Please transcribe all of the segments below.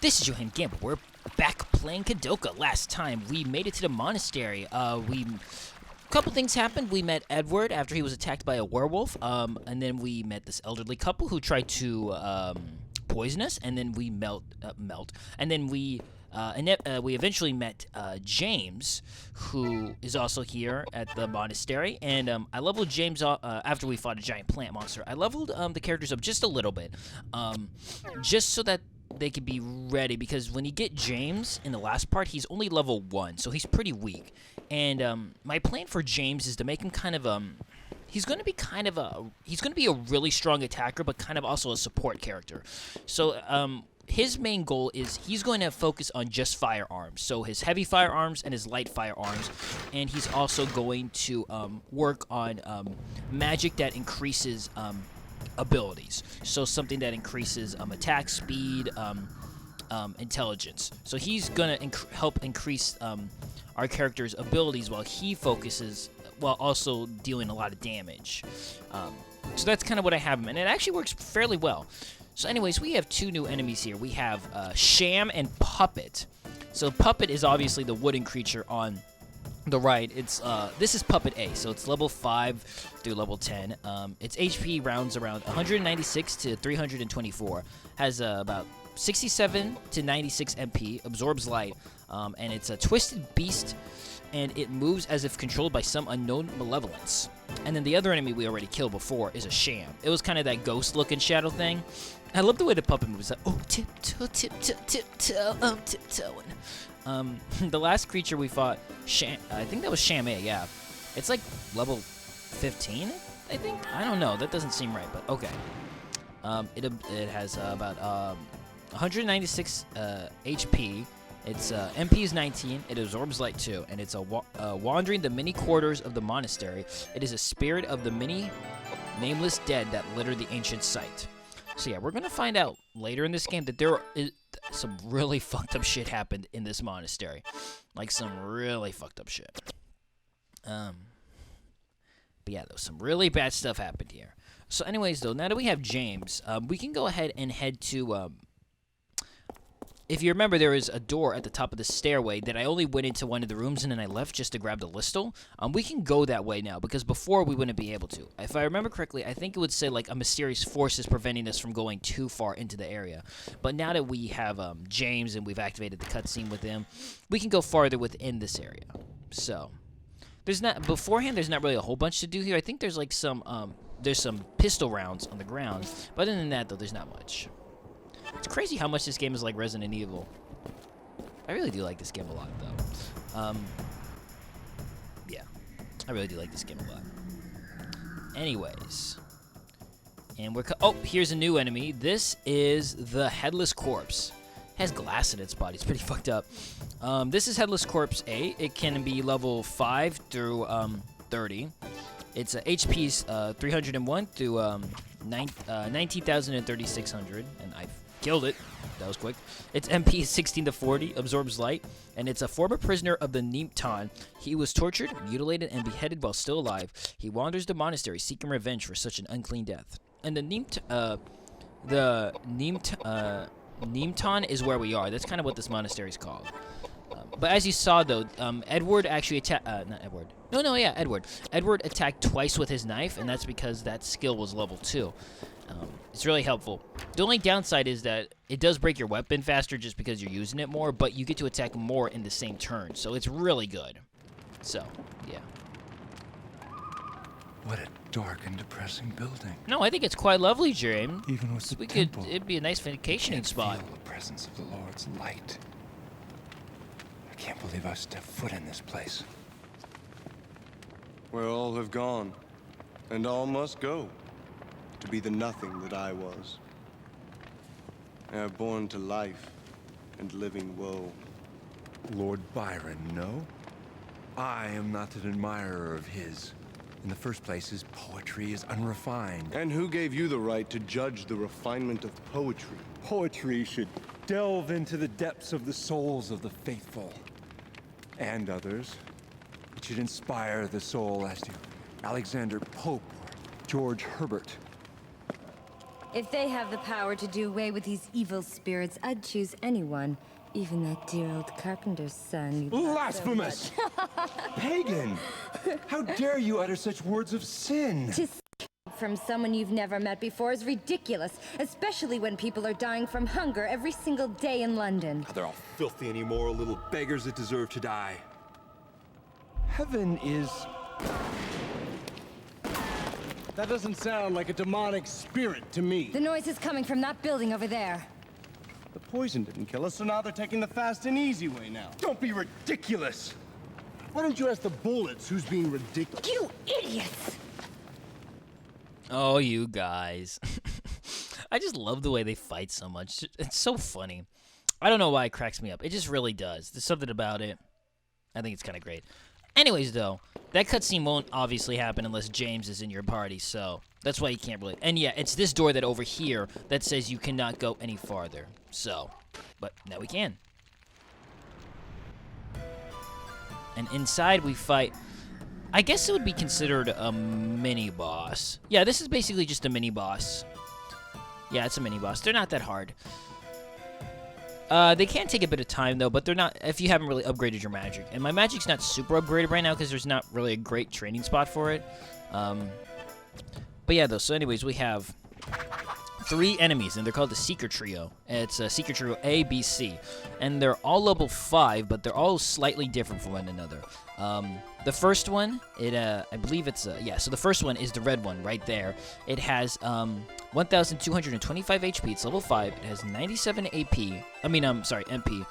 This is Yohhamgambal. We're back playing Koudelka. Last time we made it to the monastery. A couple things happened. We met Edward after he was attacked by a werewolf, and then we met this elderly couple who tried to poison us, and then we and then we eventually met James, who is also here at the monastery, and I leveled James after we fought a giant plant monster. I leveled the characters up just a little bit, just so that they could be ready, because when you get James in the last part, he's only level 1, so he's pretty weak. And my plan for James is to make him kind of he's going to be a really strong attacker, but kind of also a support character. So his main goal is he's going to focus on just firearms, so his heavy firearms and his light firearms, and he's also going to work on magic that increases abilities, so something that increases attack speed, intelligence. So he's gonna help increase our character's abilities while he focuses, while also dealing a lot of damage. So that's kind of what I have him, and it actually works fairly well. So anyways, we have two new enemies here. We have Sham and Puppet. So Puppet is obviously the wooden creature on the right. It's this is Puppet A, so it's level 5 through level 10. Its HP rounds around 196 to 324, has about 67 to 96 MP, absorbs light, and it's a twisted beast, and it moves as if controlled by some unknown malevolence. And then the other enemy we already killed before is a Sham. It was kind of that ghost-looking shadow thing. I love the way the puppet moves. Like, oh, tiptoe, tiptoe, tiptoe, I'm tiptoeing. The last creature we fought, I think that was Sham A, yeah. It's like level 15, I think? I don't know, that doesn't seem right, but okay. It has about 196 HP. Its MP is 19, it absorbs light too, and it's wandering the many quarters of the monastery. It is a spirit of the many nameless dead that litter the ancient site. So yeah, we're gonna find out later in this game that there is some really fucked up shit happened in this monastery. Like some really fucked up shit. But yeah, though, some really bad stuff happened here. So anyways, though, now that we have James, we can go ahead and head to, if you remember, there is a door at the top of the stairway that I only went into one of the rooms and then I left just to grab the listel. We can go that way now, because before we wouldn't be able to. If I remember correctly, I think it would say like a mysterious force is preventing us from going too far into the area. But now that we have James and we've activated the cutscene with him, we can go farther within this area. So there's not really a whole bunch to do here. I think there's like some pistol rounds on the ground, but other than that, though, there's not much. It's crazy how much this game is like Resident Evil. I really do like this game a lot, though. Yeah, I really do like this game a lot. Anyways, and oh, here's a new enemy. This is the Headless Corpse. It has glass in its body. It's pretty fucked up. This is Headless Corpse A. It can be level 5 through 30. Its HP's 301 through 19,000 and 3,600, and I've killed it. That was quick. Its MP is 16 to 40, absorbs light, and it's a former prisoner of the Neemton. He was tortured, mutilated, and beheaded while still alive. He wanders the monastery seeking revenge for such an unclean death. And the Neemton is where we are. That's kind of what this monastery is called. But as you saw, though, Edward actually attacked... not Edward. Yeah, Edward. Edward attacked twice with his knife, and that's because that skill was level 2. It's really helpful. The only downside is that it does break your weapon faster just because you're using it more, but you get to attack more in the same turn, so it's really good. So, yeah. What a dark and depressing building. No, I think it's quite lovely, James. Even with the temple, it'd be a nice vacationing spot. Feel the presence of the Lord's light. I can't believe I stepped foot in this place. Where all have gone, and all must go, to be the nothing that I was. I have born to life and living woe. Lord Byron, no? I am not an admirer of his. In the first place, his poetry is unrefined. And who gave you the right to judge the refinement of poetry? Poetry should delve into the depths of the souls of the faithful. And others. It should inspire the soul as to Alexander Pope or George Herbert. If they have the power to do away with these evil spirits, I'd choose anyone. Even that dear old carpenter's son. you love so Blasphemous! Pagan! How dare you utter such words of sin? much. To from someone you've never met before is ridiculous, especially when people are dying from hunger every single day in London. They're all filthy and immoral little beggars that deserve to die. Heaven is... That doesn't sound like a demonic spirit to me. The noise is coming from that building over there. The poison didn't kill us, so now they're taking the fast and easy way now. Don't be ridiculous! Why don't you ask the bullets who's being ridiculous? You idiots! Oh, you guys. I just love the way they fight so much. It's so funny. I don't know why it cracks me up. It just really does. There's something about it. I think it's kind of great. Anyways, though, that cutscene won't obviously happen unless James is in your party, so that's why you can't really... And yeah, it's this door that over here that says you cannot go any farther. So, but now we can. And inside we fight... I guess it would be considered a mini-boss. Yeah, this is basically just a mini-boss. Yeah, it's a mini-boss. They're not that hard. They can take a bit of time, though, but they're not... If you haven't really upgraded your magic. And my magic's not super upgraded right now because there's not really a great training spot for it. But yeah, though, so anyways, we have 3 enemies, and they're called the Seeker Trio. It's Seeker Trio A, B, C. And they're all level 5, but they're all slightly different from one another. The first one, I believe it's, yeah, so the first one is the red one right there. It has, 1,225 HP, it's level 5, it has 97 MP, MP,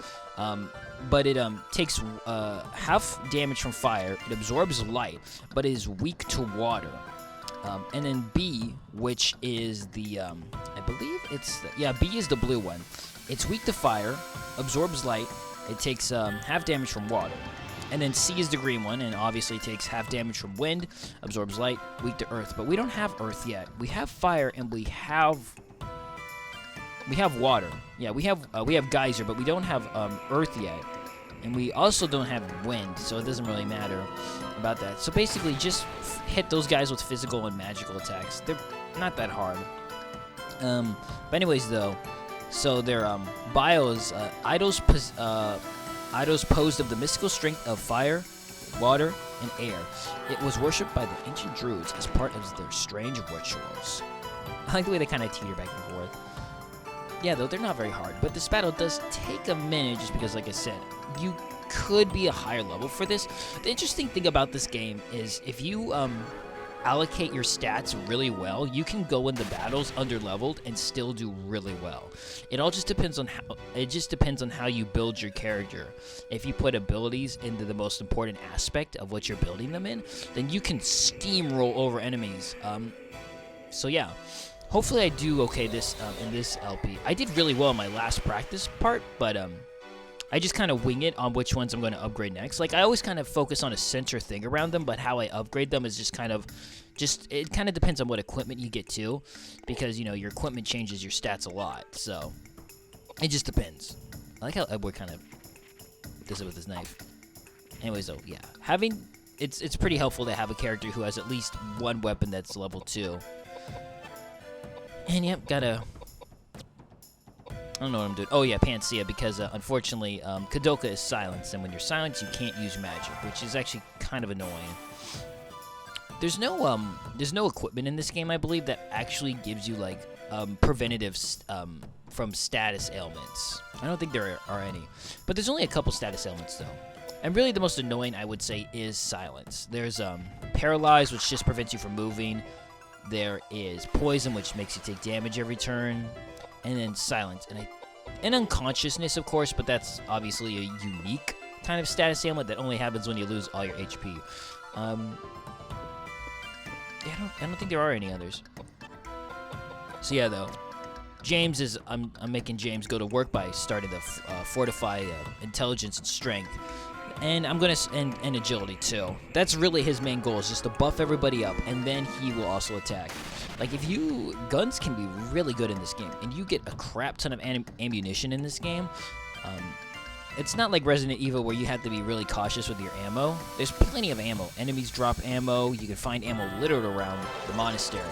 but it, takes, half damage from fire, it absorbs light, but is weak to water. And then B, which is the, I believe it's, B is the blue one. It's weak to fire, absorbs light, it takes, half damage from water. And then C is the green one, and obviously takes half damage from wind, absorbs light, weak to earth. But we don't have earth yet. We have fire, and we have water. Yeah, we have geyser, but we don't have earth yet. And we also don't have wind, so it doesn't really matter about that. So basically, just hit those guys with physical and magical attacks. They're not that hard. But anyways, though, so their bios, idols posed of the mystical strength of fire, water, and air. It was worshipped by the ancient druids as part of their strange rituals. I like the way they kind of teeter back and forth. Yeah, though, they're not very hard, but this battle does take a minute just because, like I said, you could be a higher level for this. The interesting thing about this game is if you allocate your stats really well, you can go into battles under-leveled and still do really well. It all just depends on how you build your character. If you put abilities into the most important aspect of what you're building them in, then you can steamroll over enemies. So yeah, hopefully I do okay this in this LP. I did really well in my last practice part, but I just kind of wing it on which ones I'm going to upgrade next. Like, I always kind of focus on a center thing around them, but how I upgrade them is just kind of, it kind of depends on what equipment you get too, because, you know, your equipment changes your stats a lot, so it just depends. I like how Edward kind of does it with his knife. Anyways, though, yeah, it's pretty helpful to have a character who has at least one weapon that's level 2. And yep, I don't know what I'm doing. Oh, yeah, Panacea, because, unfortunately, Koudelka is silenced, and when you're silenced, you can't use magic, which is actually kind of annoying. There's no equipment in this game, I believe, that actually gives you, like, preventatives, from status ailments. I don't think there are any. But there's only a couple status ailments, though. And really, the most annoying, I would say, is silence. There's, Paralyzed, which just prevents you from moving. There is Poison, which makes you take damage every turn. And then Silence, and Unconsciousness, of course, but that's obviously a unique kind of status ailment that only happens when you lose all your HP. Yeah, I don't think there are any others. So yeah, though, James is, I'm making James go to work by starting to fortify intelligence and strength. And I'm gonna, and agility too. That's really his main goal, is just to buff everybody up, and then he will also attack. Like, guns can be really good in this game, and you get a crap ton of ammunition in this game. It's not like Resident Evil where you have to be really cautious with your ammo. There's plenty of ammo. Enemies drop ammo. You can find ammo littered around the monastery.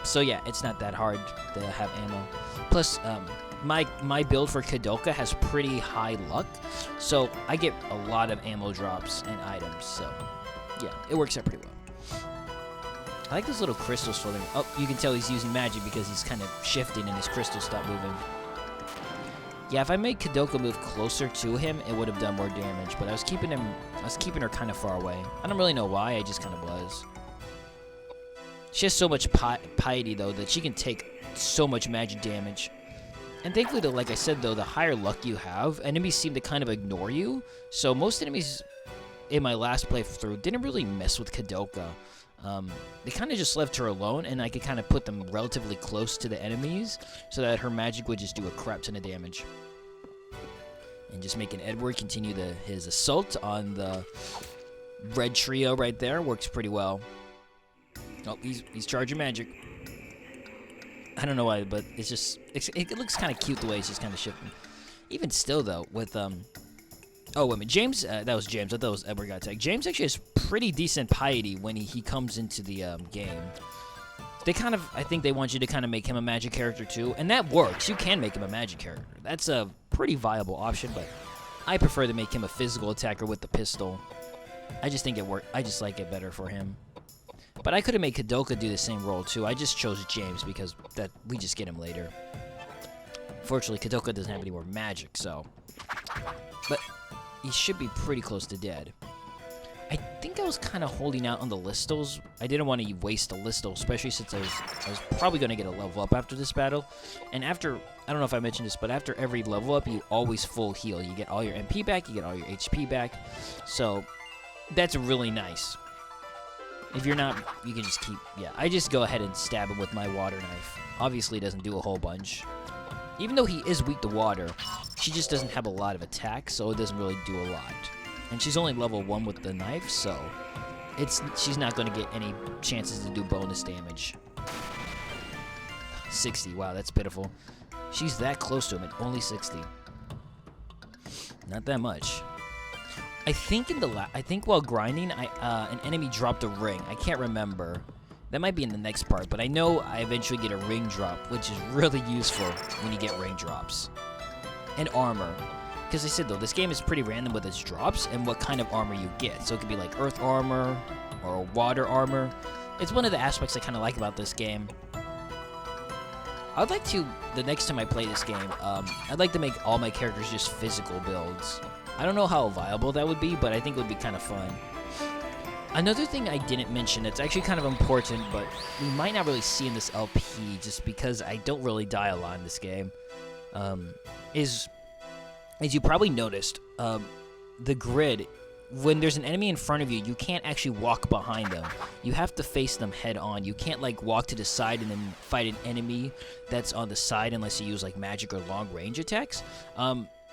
So yeah, it's not that hard to have ammo. Plus, my build for Koudelka has pretty high luck, so I get a lot of ammo drops and items. So yeah, it works out pretty well. I like those little crystals floating. Oh, you can tell he's using magic because he's kind of shifting and his crystals stop moving. Yeah, if I made Koudelka move closer to him, it would have done more damage. But I was keeping her kind of far away. I don't really know why. I just kind of was. She has so much piety though that she can take so much magic damage. And thankfully, though, like I said, though, the higher luck you have, enemies seem to kind of ignore you. So most enemies in my last playthrough didn't really mess with Koudelka. They kind of just left her alone, and I could kind of put them relatively close to the enemies so that her magic would just do a crap ton of damage. And just making Edward continue his assault on the red trio right there works pretty well. Oh, he's charging magic. I don't know why, but it's just it looks kind of cute the way it's just kind of shifting. Even still, though, with oh, wait a minute. James, that was James. I thought it was Edward got attacked. James actually has pretty decent piety when he comes into the game. They kind of, I think they want you to kind of make him a magic character too, and that works. You can make him a magic character. That's a pretty viable option, but I prefer to make him a physical attacker with the pistol. I just think it worked. I just like it better for him. But I could have made Koudelka do the same role too. I just chose James because that we just get him later. Fortunately, Koudelka doesn't have any more magic, so. But he should be pretty close to dead. I think I was kind of holding out on the Listels. I didn't want to waste a Listel, especially since I was probably going to get a level up after this battle. And after, I don't know if I mentioned this, but after every level up, you always full heal. You get all your MP back, you get all your HP back. So that's really nice. If you're not, you can just keep, yeah. I just go ahead and stab him with my water knife. Obviously, it doesn't do a whole bunch. Even though he is weak to water, she just doesn't have a lot of attack, so it doesn't really do a lot. And she's only level 1 with the knife, so she's not going to get any chances to do bonus damage. 60, wow, that's pitiful. She's that close to him at only 60. Not that much. I think while grinding, an enemy dropped a ring. I can't remember. That might be in the next part, but I know I eventually get a ring drop, which is really useful when you get ring drops. And armor. Because I said, though, this game is pretty random with its drops and what kind of armor you get. So it could be like earth armor or water armor. It's one of the aspects I kind of like about this game. I'd like to, the next time I play this game, I'd like to make all my characters just physical builds. I don't know how viable that would be, but I think it would be kind of fun. Another thing I didn't mention that's actually kind of important, but we might not really see in this LP just because I don't really die a lot in this game, is, as you probably noticed, the grid, when there's an enemy in front of you, you can't actually walk behind them. You have to face them head on. You can't, like, walk to the side and then fight an enemy that's on the side unless you use, like, magic or long-range attacks.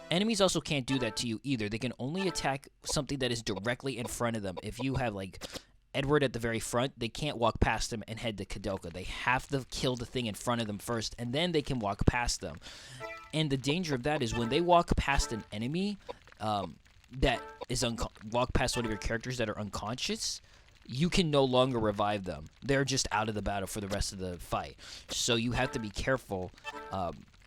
Enemies also can't do that to you either. They can only attack something that is directly in front of them. If you have, like, Edward at the very front, they can't walk past him and head to Koudelka. They have to kill the thing in front of them first, and then they can walk past them. And the danger of that is when they walk past an enemy that is walk past one of your characters that are unconscious, you can no longer revive them. They're just out of the battle for the rest of the fight. So you have to be careful,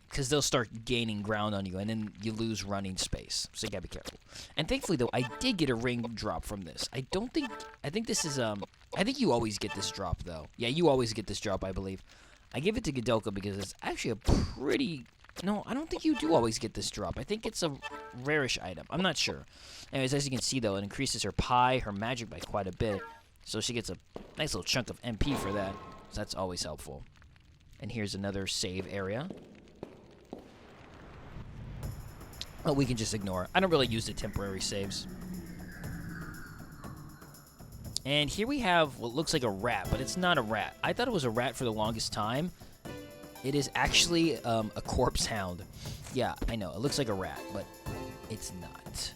because they'll start gaining ground on you, and then you lose running space. So you gotta be careful. And thankfully, though, I did get a ring drop from this. I think this is, I think you always get this drop, though. Yeah, you always get this drop, I believe. I give it to Koudelka because it's actually a pretty... No, I don't think you do always get this drop. I think it's a rarish item. I'm not sure. Anyways, as you can see, though, it increases her magic by quite a bit. So she gets a nice little chunk of MP for that. So that's always helpful. And here's another save area. Oh, we can just ignore. I don't really use the temporary saves. And here we have what looks like a rat, but it's not a rat. I thought it was a rat for the longest time. It is actually a corpse hound. Yeah, I know. It looks like a rat, but it's not.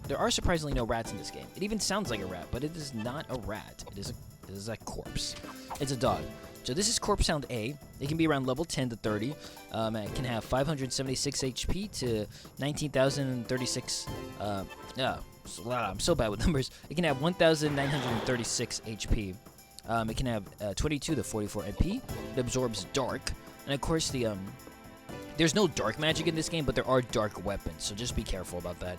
There are surprisingly no rats in this game. It even sounds like a rat, but it is not a rat. It is a corpse. It's a dog. So this is Corpse Hound A. It can be around level 10 to 30. It can have 576 HP to 19,036. I'm so bad with numbers. It can have 1,936 HP. It can have 22 to 44 MP. It absorbs dark, and of course there's no dark magic in this game, but there are dark weapons, so just be careful about that.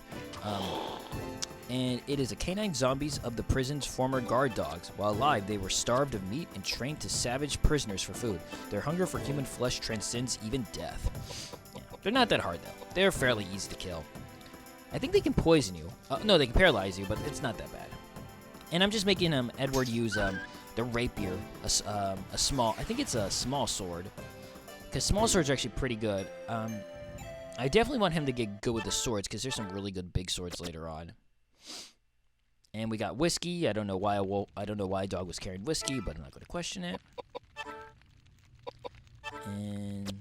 And it is a canine zombies of the prison's former guard dogs. While alive, they were starved of meat and trained to savage prisoners for food. Their hunger for human flesh transcends even death. Yeah, they're not that hard, though. They're fairly easy to kill. I think they can poison you. No, they can paralyze you, but it's not that bad. And I'm just making Edward use the rapier, I think it's a small sword, because small swords are actually pretty good. I definitely want him to get good with the swords, because there's some really good big swords later on. And we got whiskey. I don't know why a dog was carrying whiskey, but I'm not going to question it. And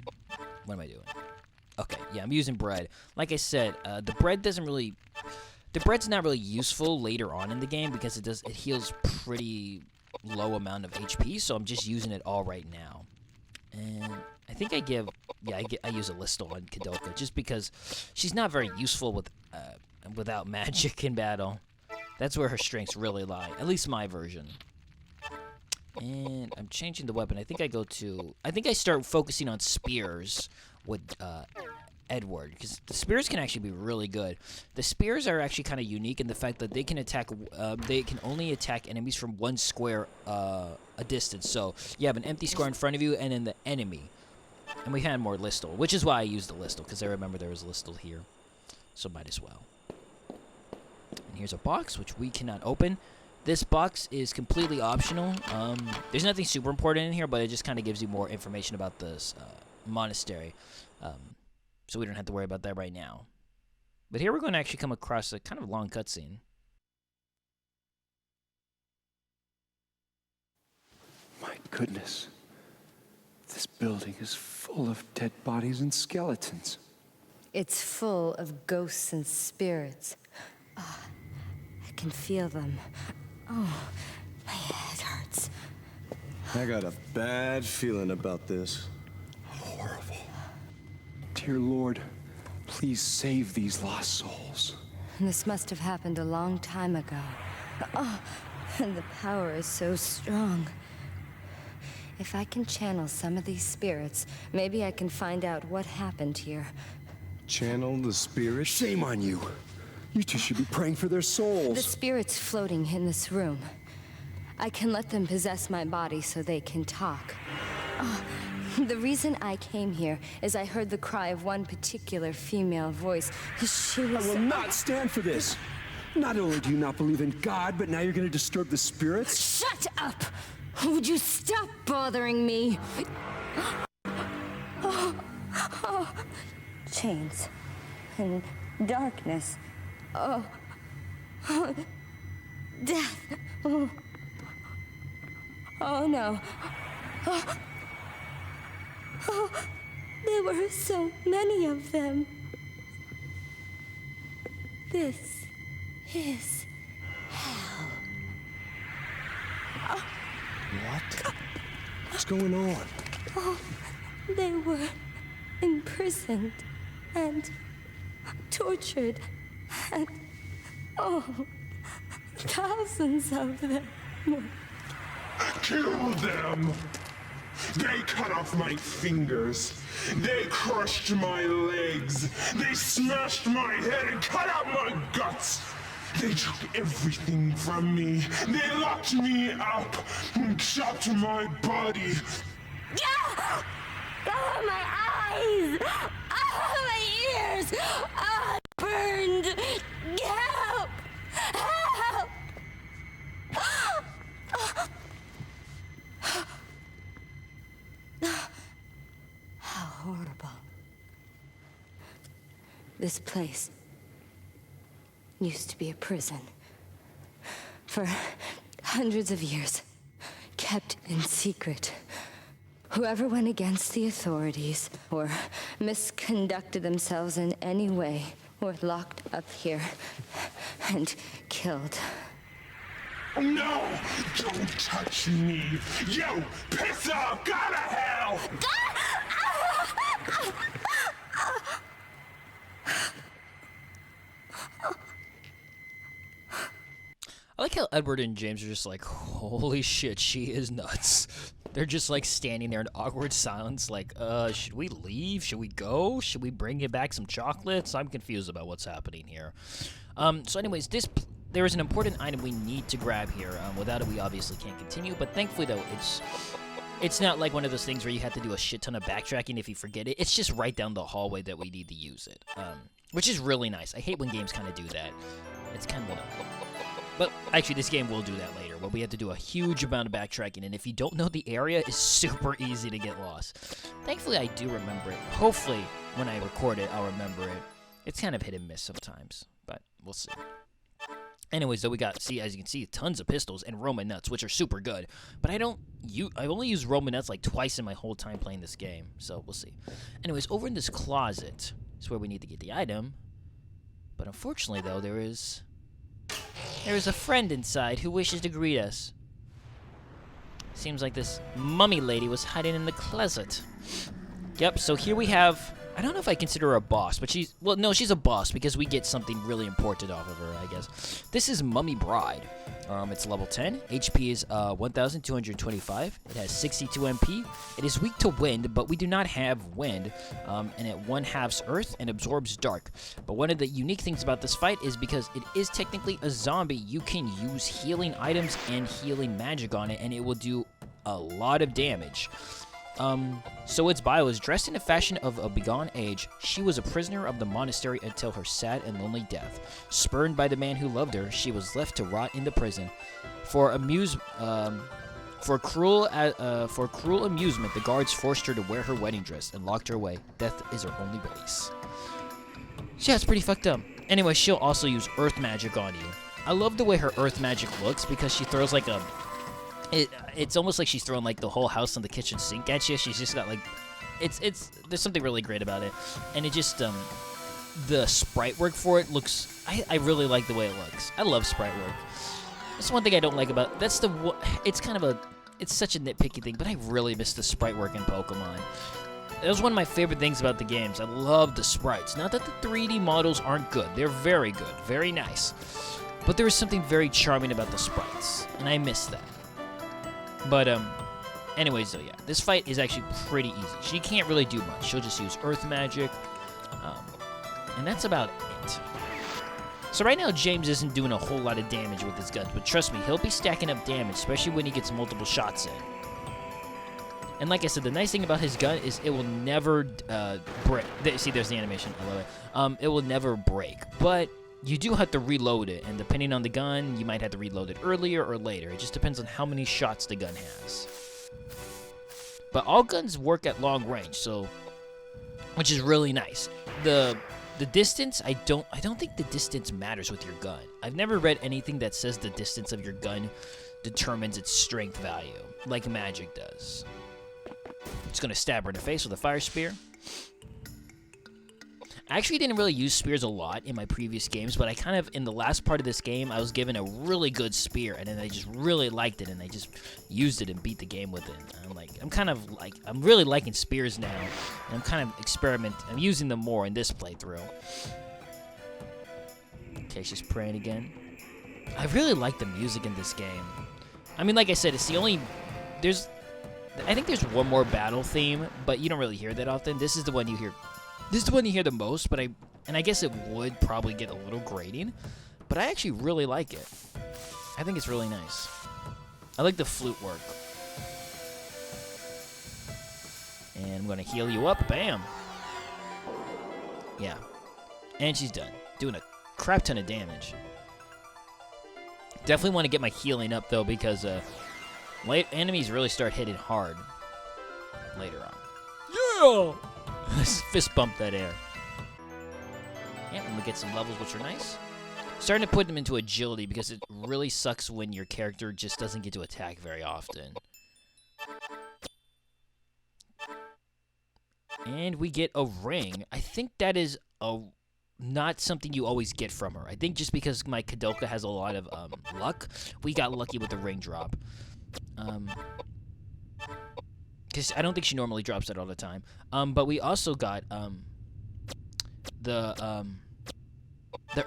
what am I doing? Okay, yeah, I'm using bread. Like I said, the bread's not really useful later on in the game because it heals pretty low amount of HP, so I'm just using it all right now. And I think I use a Listle on Koudelka just because she's not very useful without magic in battle. That's where her strengths really lie, at least my version. And I'm changing the weapon. I think I start focusing on spears with Edward, because the spears can actually be really good. The spears are actually kind of unique in the fact that they can attack. They can only attack enemies from one square a distance. So you have an empty square in front of you, and then the enemy. And we had more Listle, which is why I used the Listle, because I remember there was a Listle here, so might as well. And here's a box which we cannot open. This box is completely optional. There's nothing super important in here, but it just kind of gives you more information about this monastery. So we don't have to worry about that right now. But here we're going to actually come across a kind of long cutscene. My goodness. This building is full of dead bodies and skeletons. It's full of ghosts and spirits. Oh, I can feel them. Oh, my head hurts. I got a bad feeling about this. Horrible. Dear Lord, please save these lost souls. This must have happened a long time ago. Oh, and the power is so strong. If I can channel some of these spirits, maybe I can find out what happened here. Channel the spirit? Shame on you. You two should be praying for their souls. The spirits floating in this room. I can let them possess my body so they can talk. Oh, the reason I came here is I heard the cry of one particular female voice. She was... I will not stand for this. Not only do you not believe in God, but now you're going to disturb the spirits? Shut up! Would you stop bothering me? Chains and darkness. Oh, death. Oh no. There were so many of them. This is hell. What? What's going on? Oh, they were imprisoned and tortured and, thousands of them. Kill them! They cut off my fingers. They crushed my legs. They smashed my head and cut out my guts. They took everything from me. They locked me up and chopped my body. Oh, my eyes! Oh, my ears! Oh, burned! Help! Help! How horrible. This place used to be a prison. For hundreds of years, kept in secret. Whoever went against the authorities or misconducted themselves in any way were locked up here and killed. No! Don't touch me! You piss off! Go to hell! I like like how Edward and James are just like, holy shit, she is nuts. They're just like standing there in awkward silence, like, should we leave? Should we go? Should we bring you back some chocolates? I'm confused about what's happening here. So anyways, there is an important item we need to grab here. Without it, we obviously can't continue, but thankfully, though, it's not like one of those things where you have to do a shit ton of backtracking if you forget it. It's just right down the hallway that we need to use it, which is really nice. I hate when games kind of do that. It's kind of but actually, this game will do that later, where we have to do a huge amount of backtracking, and if you don't know the area, it's super easy to get lost. Thankfully, I do remember it. Hopefully, when I record it, I'll remember it. It's kind of hit and miss sometimes, but we'll see. Anyways, though, we got, as you can see, tons of pistols and Roman nuts, which are super good. But I've only used Roman nuts like twice in my whole time playing this game, so we'll see. Anyways, over in this closet is where we need to get the item. But unfortunately, though, there is a friend inside who wishes to greet us. Seems like this mummy lady was hiding in the closet. Yep, so here we have... I don't know if I consider her a boss, but she's a boss because we get something really important off of her, I guess. This is Mummy Bride. It's level 10. HP is 1,225. It has 62 MP. It is weak to wind, but we do not have wind. And it one-halves earth and absorbs dark. But one of the unique things about this fight is because it is technically a zombie, you can use healing items and healing magic on it, and it will do a lot of damage. So its bio is dressed in a fashion of a bygone age. She was a prisoner of the monastery until her sad and lonely death. Spurned by the man who loved her, she was left to rot in the prison. For cruel amusement, the guards forced her to wear her wedding dress and locked her away. Death is her only release. Yeah, it's pretty fucked up. Anyway, she'll also use earth magic on you. I love the way her earth magic looks because she throws like a... It's almost like she's throwing like the whole house on the kitchen sink at you. She's just got like, there's something really great about it, and it just the sprite work for it looks. I really like the way it looks. I love sprite work. That's one thing I don't like about. It's such a nitpicky thing, but I really miss the sprite work in Pokemon. That was one of my favorite things about the games. I love the sprites. Not that the 3D models aren't good. They're very good, very nice, but there is something very charming about the sprites, and I miss that. But, anyways, though, yeah, this fight is actually pretty easy. She can't really do much. She'll just use earth magic, and that's about it. So right now, James isn't doing a whole lot of damage with his guns, but trust me, he'll be stacking up damage, especially when he gets multiple shots in. And like I said, the nice thing about his gun is it will never break. See, there's the animation. I love it. It will never break, but... You do have to reload it, and depending on the gun, you might have to reload it earlier or later. It just depends on how many shots the gun has. But all guns work at long range, so which is really nice. The distance, I don't think the distance matters with your gun. I've never read anything that says the distance of your gun determines its strength value, like magic does. Just gonna stab her in the face with a fire spear. I actually didn't really use spears a lot in my previous games, but I kind of, in the last part of this game, I was given a really good spear, and then I just really liked it, and I just used it and beat the game with it. I'm really liking spears now, and I'm kind of I'm using them more in this playthrough. Okay, she's praying again. I really like the music in this game. I mean, like I said, it's the only, I think there's one more battle theme, but you don't really hear that often. This is the one you hear. This is the one you hear the most, but I guess it would probably get a little grating, but I actually really like it. I think it's really nice. I like the flute work. And I'm gonna heal you up, bam. Yeah, and she's done, doing a crap ton of damage. Definitely want to get my healing up though, because late enemies really start hitting hard later on. Yeah. Fist bump that air. Yeah, and we get some levels, which are nice. Starting to put them into agility because it really sucks when your character just doesn't get to attack very often. And we get a ring. I think that is not something you always get from her. I think just because my Koudelka has a lot of luck, we got lucky with the ring drop. Because I don't think she normally drops that all the time. But we also got the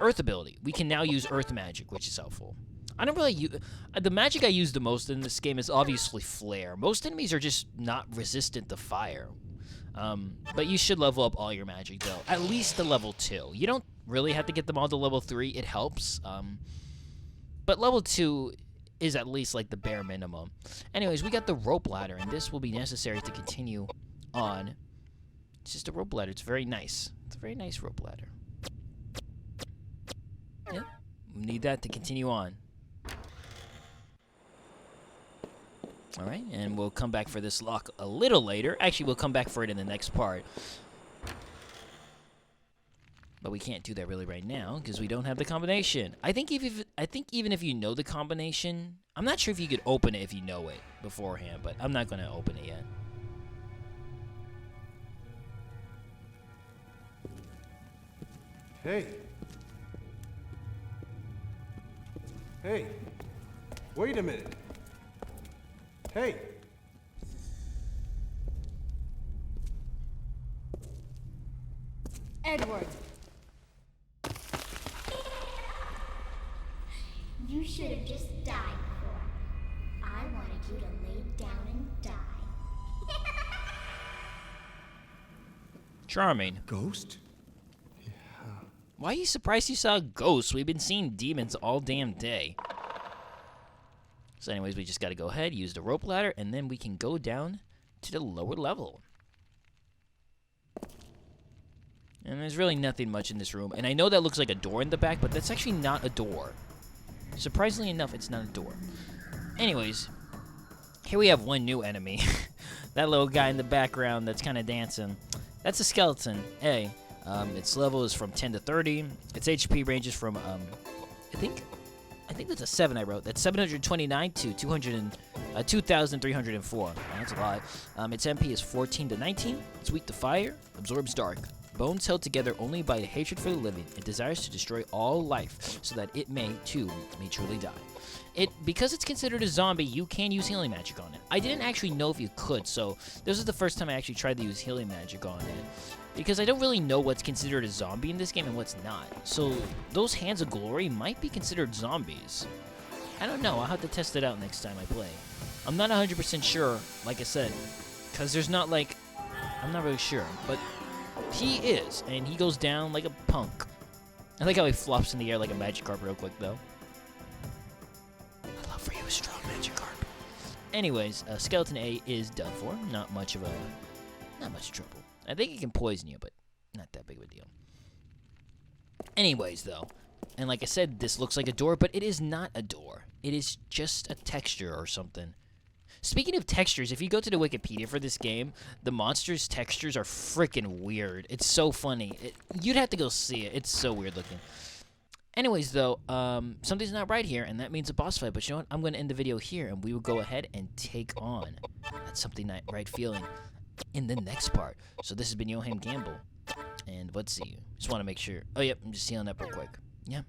Earth ability. We can now use Earth magic, which is helpful. I don't really use... the magic I use the most in this game is obviously Flare. Most enemies are just not resistant to fire. But you should level up all your magic, though. At least to level 2. You don't really have to get them all to level 3. It helps. But level 2 is at least, like, the bare minimum. Anyways, we got the rope ladder, and this will be necessary to continue on. It's just a rope ladder. It's very nice. It's a very nice rope ladder. Yeah. We need that to continue on. Alright, and we'll come back for this lock a little later. Actually, we'll come back for it in the next part. But we can't do that really right now, because we don't have the combination. I think even if you know the combination... I'm not sure if you could open it if you know it beforehand, but I'm not going to open it yet. Hey. Hey. Wait a minute. Hey. Edward. You should have just died before. I wanted you to lay down and die. Charming. Ghost? Why are you surprised you saw ghosts? We've been seeing demons all damn day. So anyways, we just got to go ahead, use the rope ladder, and then we can go down to the lower level. And there's really nothing much in this room. And I know that looks like a door in the back, but that's actually not a door. Surprisingly enough, it's not a door. Anyways, here we have one new enemy. That little guy in the background that's kind of dancing. That's a skeleton. A. Its level is from 10 to 30. Its HP ranges from, I think that's a 7 I wrote. That's 729 to 2,304. That's a lot. Its MP is 14 to 19. It's weak to fire. Absorbs dark. Bones held together only by the hatred for the living. It desires to destroy all life so that it may truly die. Because it's considered a zombie, you can use healing magic on it. I didn't actually know if you could, so this is the first time I actually tried to use healing magic on it. Because I don't really know what's considered a zombie in this game and what's not. So those Hands of Glory might be considered zombies. I don't know. I'll have to test it out next time I play. I'm not 100% sure, like I said, because there's not like... I'm not really sure, but he is, and he goes down like a punk. I like how he flops in the air like a Magikarp real quick, though. I love for you a strong Magikarp. Anyways, Skeleton A is done for. Not much trouble. I think it can poison you, but not that big of a deal. Anyways, though, and like I said, this looks like a door, but it is not a door. It is just a texture or something. Speaking of textures, if you go to the Wikipedia for this game, the monsters' textures are freaking weird. It's so funny. You'd have to go see it. It's so weird looking. Anyways, though, something's not right here, and that means a boss fight. But you know what? I'm going to end the video here, and we will go ahead and take on that something not right feeling in the next part. So this has been Yohhamgambal, and let's see. Just want to make sure. Oh, yep, I'm just healing up real quick. Yeah.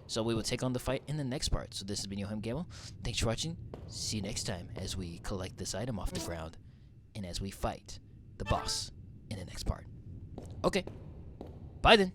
So we will take on the fight in the next part. So this has been Yohhamgambal. Thanks for watching. See you next time as we collect this item off the ground and as we fight the boss in the next part. Okay. Bye then.